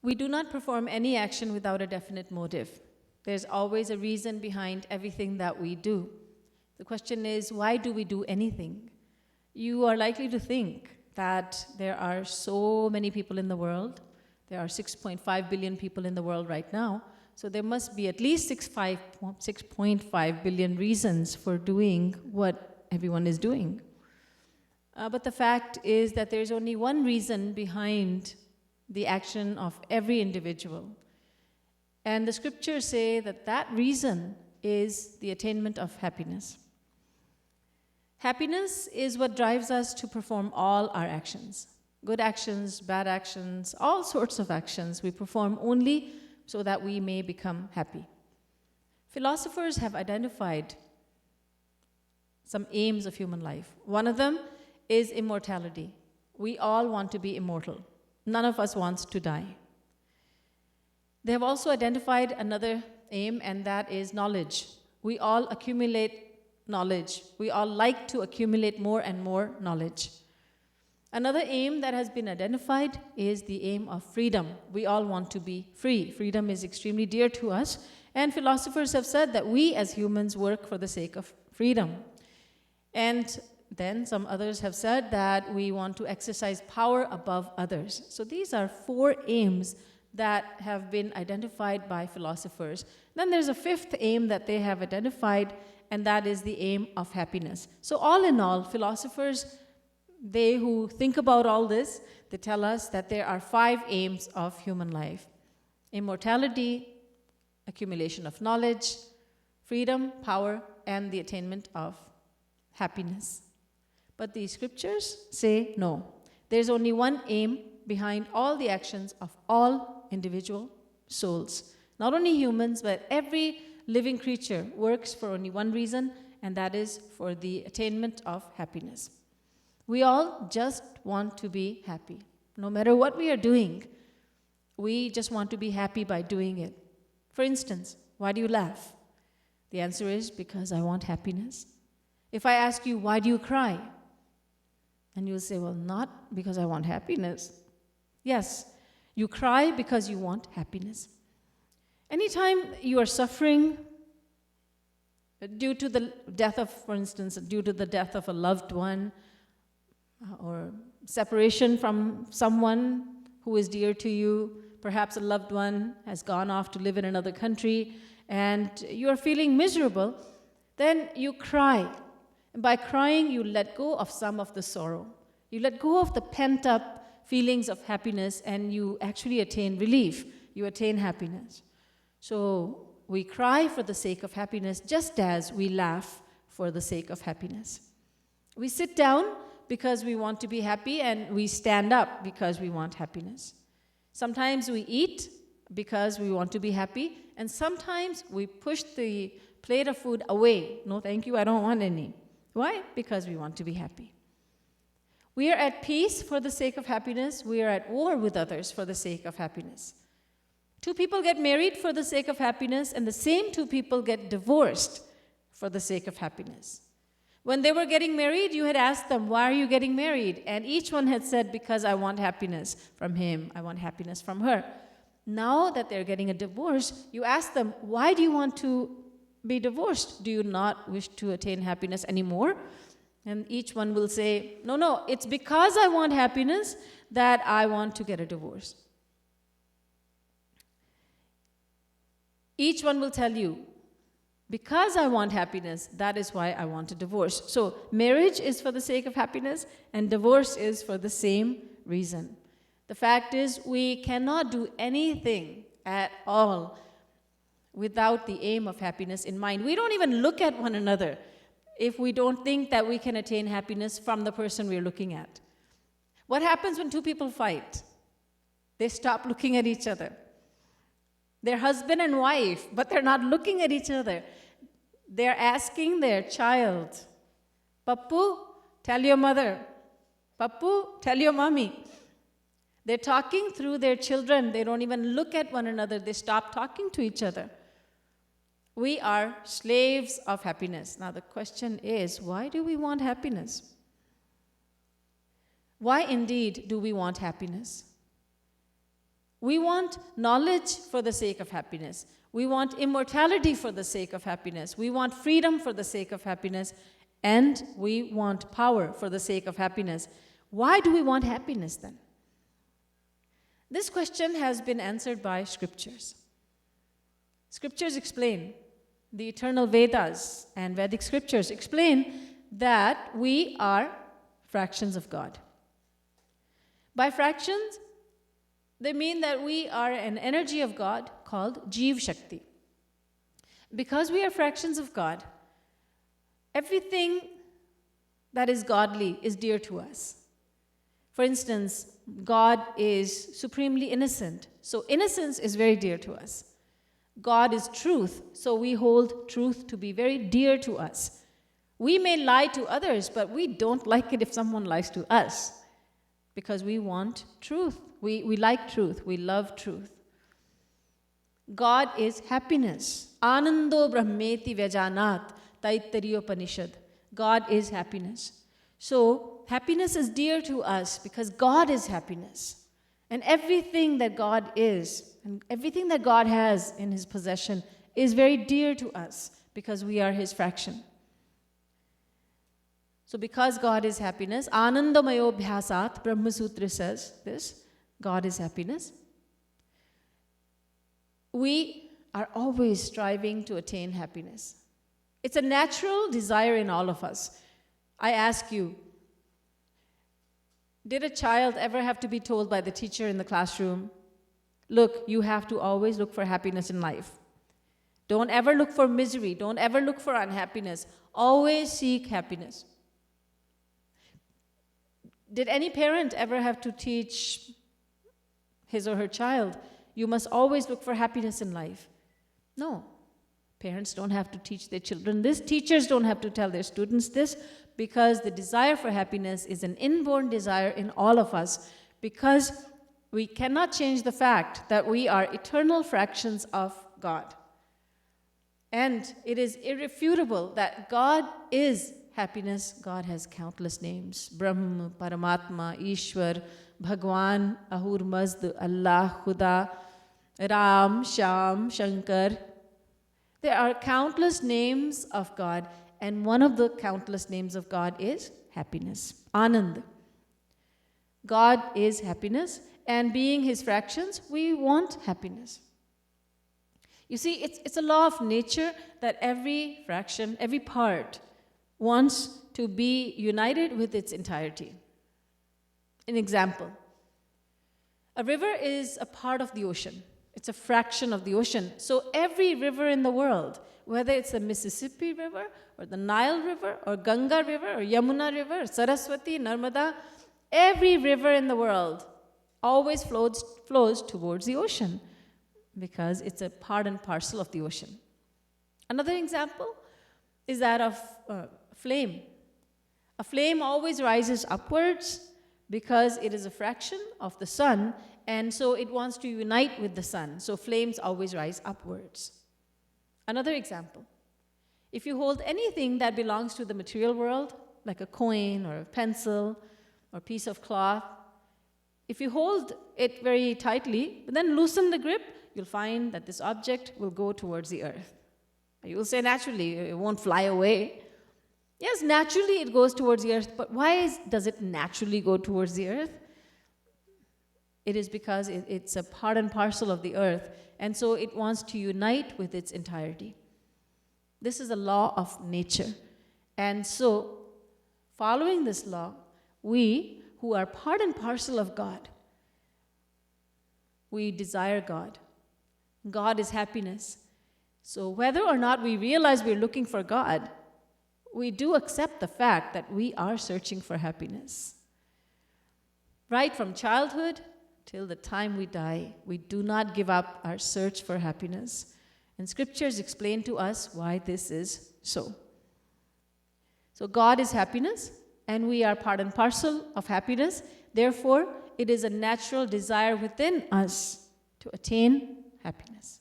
We do not perform any action without a definite motive. There's always a reason behind everything that we do. The question is, why do we do anything? You are likely to think that there are so many people in the world. There are 6.5 billion people in the world right now. So there must be at least 6.5 billion reasons for doing what everyone is doing. But the fact is that there's only one reason behind the action of every individual. And the scriptures say that that reason is the attainment of happiness. Happiness is what drives us to perform all our actions. Good actions, bad actions, all sorts of actions we perform only so that we may become happy. Philosophers have identified some aims of human life. One of them is immortality. We all want to be immortal. None of us wants to die. They have also identified another aim, and that is knowledge. We all accumulate knowledge. We all like to accumulate more and more knowledge. Another aim that has been identified is the aim of freedom. We all want to be free. Freedom is extremely dear to us, and philosophers have said that we as humans work for the sake of freedom. And then some others have said that we want to exercise power above others. So these are 4 aims that have been identified by philosophers. Then there's a 5th aim that they have identified, and that is the aim of happiness. So all in all, philosophers, they who think about all this, they tell us that there are 5 aims of human life: immortality, accumulation of knowledge, freedom, power, and the attainment of happiness. But the scriptures say no. There's only one aim behind all the actions of all individual souls. Not only humans, but every living creature works for only one reason, and that is for the attainment of happiness. We all just want to be happy. No matter what we are doing, we just want to be happy by doing it. For instance, why do you laugh? The answer is because I want happiness. If I ask you, why do you cry? And you'll say, well, not because I want happiness. Yes, you cry because you want happiness. Anytime you are suffering due to the death of, for instance, due to the death of a loved one, or separation from someone who is dear to you, perhaps a loved one has gone off to live in another country, and you are feeling miserable, then you cry. And by crying, you let go of some of the sorrow. You let go of the pent-up feelings of happiness, and you actually attain relief. You attain happiness. So we cry for the sake of happiness, just as we laugh for the sake of happiness. We sit down because we want to be happy, and we stand up because we want happiness. Sometimes we eat because we want to be happy, and sometimes we push the plate of food away. No, thank you, I don't want any. Why? Because we want to be happy. We are at peace for the sake of happiness. We are at war with others for the sake of happiness. 2 people get married for the sake of happiness, and the same 2 people get divorced for the sake of happiness. When they were getting married, you had asked them, why are you getting married? And each one had said, because I want happiness from him, I want happiness from her. Now that they're getting a divorce, you ask them, why do you want to be divorced? Do you not wish to attain happiness anymore? And each one will say, no, it's because I want happiness that I want to get a divorce. Each one will tell you, because I want happiness, that is why I want a divorce. So marriage is for the sake of happiness, and divorce is for the same reason. The fact is, we cannot do anything at all without the aim of happiness in mind. We don't even look at one another if we don't think that we can attain happiness from the person we're looking at. What happens when 2 people fight? They stop looking at each other. They're husband and wife, but they're not looking at each other. They're asking their child, Pappu, tell your mother. Pappu, tell your mommy. They're talking through their children. They don't even look at one another. They stop talking to each other. We are slaves of happiness. Now the question is, why do we want happiness? Why indeed do we want happiness? We want knowledge for the sake of happiness. We want immortality for the sake of happiness. We want freedom for the sake of happiness. And we want power for the sake of happiness. Why do we want happiness then? This question has been answered by scriptures. Scriptures explain, the eternal Vedas and Vedic scriptures explain that we are fractions of God. By fractions, they mean that we are an energy of God called Jeev Shakti. Because we are fractions of God, everything that is godly is dear to us. For instance, God is supremely innocent, so innocence is very dear to us. God is truth, so we hold truth to be very dear to us. We may lie to others, but we don't like it if someone lies to us, because we want truth. We like truth. We love truth. God is happiness. Anando brahmeti vyajanat, Taittiriyopanishad. God is happiness. So happiness is dear to us because God is happiness. And everything that God is, and everything that God has in His possession is very dear to us because we are His fraction. So because God is happiness, Anandamayo Bhyasat, Brahma Sutra says this, God is happiness. We are always striving to attain happiness. It's a natural desire in all of us. I ask you, did a child ever have to be told by the teacher in the classroom, look, you have to always look for happiness in life. Don't ever look for misery. Don't ever look for unhappiness. Always seek happiness. Did any parent ever have to teach his or her child, you must always look for happiness in life? No. Parents don't have to teach their children this. Teachers don't have to tell their students this, because the desire for happiness is an inborn desire in all of us, because we cannot change the fact that we are eternal fractions of God. And it is irrefutable that God is happiness. God has countless names. Brahm, Paramatma, Ishwar, Bhagwan, Ahur Mazd, Allah, Khuda, Ram, Sham, Shankar. There are countless names of God, and one of the countless names of God is happiness, Anand. God is happiness, and being His fractions, we want happiness. You see, it's a law of nature that every fraction, every part, wants to be united with its entirety. An example, a river is a part of the ocean. It's a fraction of the ocean. So every river in the world, whether it's the Mississippi River, or the Nile River, or Ganga River, or Yamuna River, or Saraswati, Narmada, every river in the world always flows towards the ocean because it's a part and parcel of the ocean. Another example is that of flame. A flame always rises upwards because it is a fraction of the sun, and so it wants to unite with the sun. So flames always rise upwards. Another example, if you hold anything that belongs to the material world, like a coin or a pencil or a piece of cloth, if you hold it very tightly, but then loosen the grip, you'll find that this object will go towards the earth. You'll say naturally, it won't fly away. Yes, naturally it goes towards the earth, but why does it naturally go towards the earth? It is because it's a part and parcel of the earth, and so it wants to unite with its entirety. This is a law of nature. And so, following this law, we, who are part and parcel of God, we desire God. God is happiness. So whether or not we realize we're looking for God, we do accept the fact that we are searching for happiness. Right from childhood till the time we die, we do not give up our search for happiness. And scriptures explain to us why this is so. So God is happiness, and we are part and parcel of happiness. Therefore, it is a natural desire within us to attain happiness.